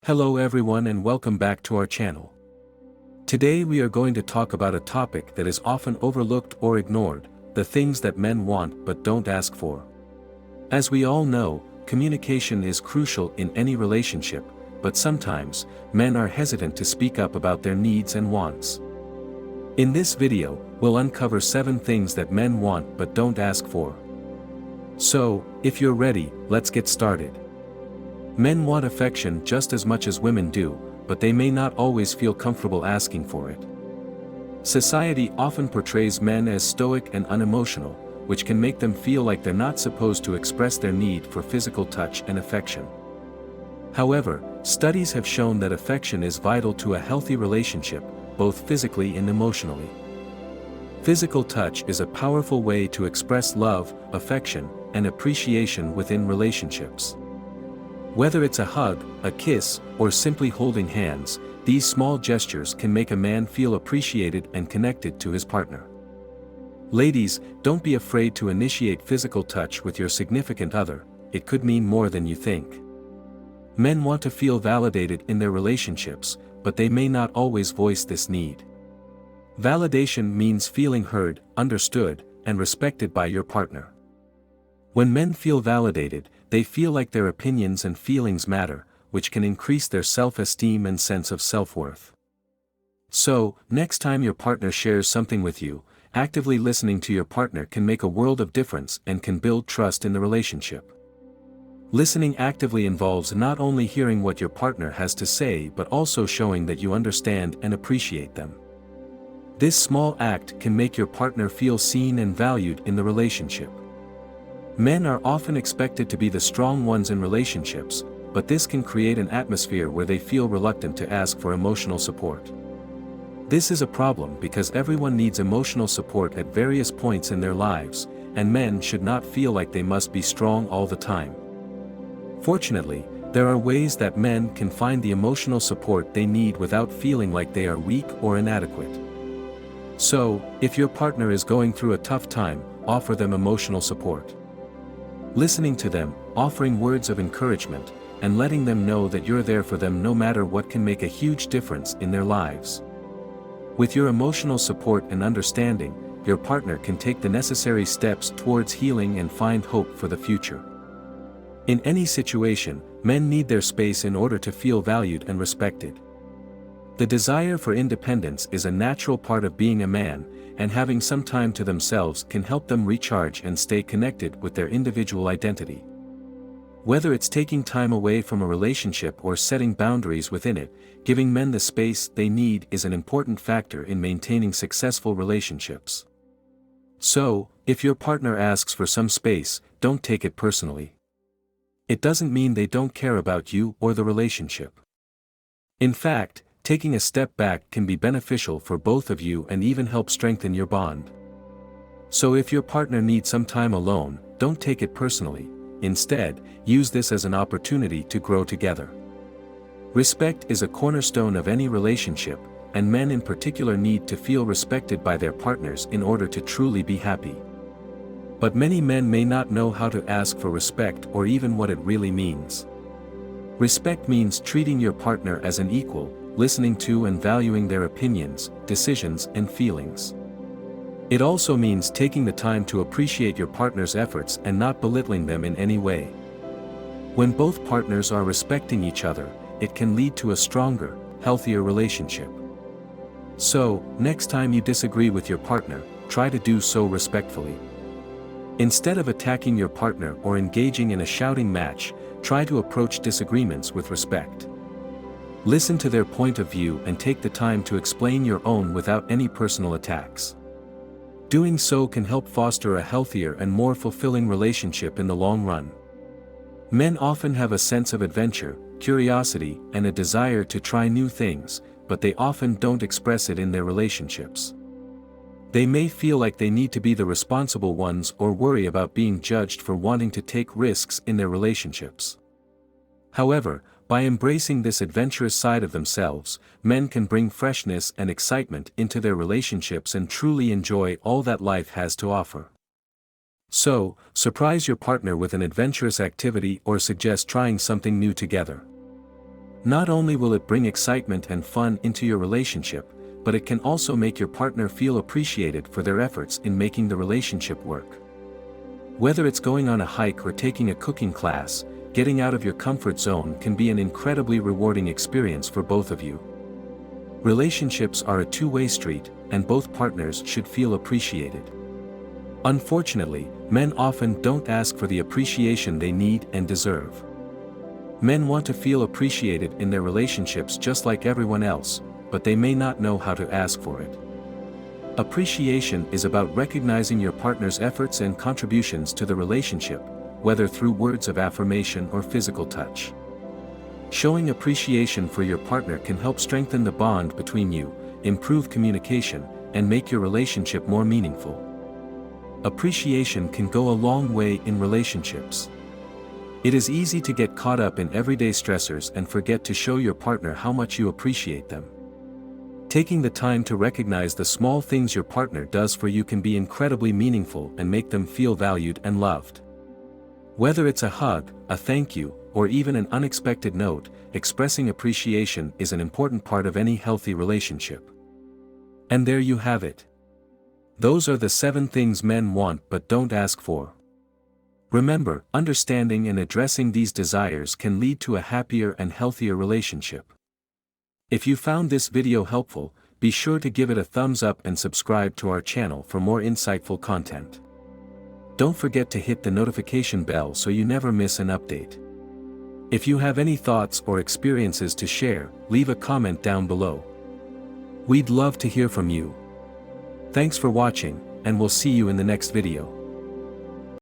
Hello everyone and welcome back to our channel. Today we are going to talk about a topic that is often overlooked or ignored, the things that men want but don't ask for. As we all know, communication is crucial in any relationship, but sometimes, men are hesitant to speak up about their needs and wants. In this video, we'll uncover 7 things that men want but don't ask for. So, if you're ready, let's get started. Men want affection just as much as women do, but they may not always feel comfortable asking for it. Society often portrays men as stoic and unemotional, which can make them feel like they're not supposed to express their need for physical touch and affection. However, studies have shown that affection is vital to a healthy relationship, both physically and emotionally. Physical touch is a powerful way to express love, affection, and appreciation within relationships. Whether it's a hug, a kiss, or simply holding hands, these small gestures can make a man feel appreciated and connected to his partner. Ladies, don't be afraid to initiate physical touch with your significant other, it could mean more than you think. Men want to feel validated in their relationships, but they may not always voice this need. Validation means feeling heard, understood, and respected by your partner. When men feel validated, they feel like their opinions and feelings matter, which can increase their self-esteem and sense of self-worth. So, next time your partner shares something with you, actively listening to your partner can make a world of difference and can build trust in the relationship. Listening actively involves not only hearing what your partner has to say but also showing that you understand and appreciate them. This small act can make your partner feel seen and valued in the relationship. Men are often expected to be the strong ones in relationships, but this can create an atmosphere where they feel reluctant to ask for emotional support. This is a problem because everyone needs emotional support at various points in their lives, and men should not feel like they must be strong all the time. Fortunately, there are ways that men can find the emotional support they need without feeling like they are weak or inadequate. So, if your partner is going through a tough time, offer them emotional support. Listening to them, offering words of encouragement, and letting them know that you're there for them no matter what can make a huge difference in their lives. With your emotional support and understanding, your partner can take the necessary steps towards healing and find hope for the future. In any situation, men need their space in order to feel valued and respected. The desire for independence is a natural part of being a man, and having some time to themselves can help them recharge and stay connected with their individual identity. Whether it's taking time away from a relationship or setting boundaries within it, giving men the space they need is an important factor in maintaining successful relationships. So, if your partner asks for some space, don't take it personally. It doesn't mean they don't care about you or the relationship. In fact, taking a step back can be beneficial for both of you and even help strengthen your bond. So if your partner needs some time alone, don't take it personally. Instead, use this as an opportunity to grow together. Respect is a cornerstone of any relationship, and men in particular need to feel respected by their partners in order to truly be happy. But many men may not know how to ask for respect or even what it really means. Respect means treating your partner as an equal, listening to and valuing their opinions, decisions, and feelings. It also means taking the time to appreciate your partner's efforts and not belittling them in any way. When both partners are respecting each other, it can lead to a stronger, healthier relationship. So, next time you disagree with your partner, try to do so respectfully. Instead of attacking your partner or engaging in a shouting match, try to approach disagreements with respect. Listen to their point of view and take the time to explain your own without any personal attacks. Doing so can help foster a healthier and more fulfilling relationship in the long run. Men often have a sense of adventure, curiosity, and a desire to try new things, but they often don't express it in their relationships. They may feel like they need to be the responsible ones or worry about being judged for wanting to take risks in their relationships. However, by embracing this adventurous side of themselves, men can bring freshness and excitement into their relationships and truly enjoy all that life has to offer. So, surprise your partner with an adventurous activity or suggest trying something new together. Not only will it bring excitement and fun into your relationship, but it can also make your partner feel appreciated for their efforts in making the relationship work. Whether it's going on a hike or taking a cooking class, getting out of your comfort zone can be an incredibly rewarding experience for both of you. Relationships are a two-way street, and both partners should feel appreciated. Unfortunately, men often don't ask for the appreciation they need and deserve. Men want to feel appreciated in their relationships just like everyone else, but they may not know how to ask for it. Appreciation is about recognizing your partner's efforts and contributions to the relationship, whether through words of affirmation or physical touch. Showing appreciation for your partner can help strengthen the bond between you, improve communication, and make your relationship more meaningful. Appreciation can go a long way in relationships. It is easy to get caught up in everyday stressors and forget to show your partner how much you appreciate them. Taking the time to recognize the small things your partner does for you can be incredibly meaningful and make them feel valued and loved. Whether it's a hug, a thank you, or even an unexpected note, expressing appreciation is an important part of any healthy relationship. And there you have it. Those are the 7 things men want but don't ask for. Remember, understanding and addressing these desires can lead to a happier and healthier relationship. If you found this video helpful, be sure to give it a thumbs up and subscribe to our channel for more insightful content. Don't forget to hit the notification bell so you never miss an update. If you have any thoughts or experiences to share, leave a comment down below. We'd love to hear from you. Thanks for watching, and we'll see you in the next video.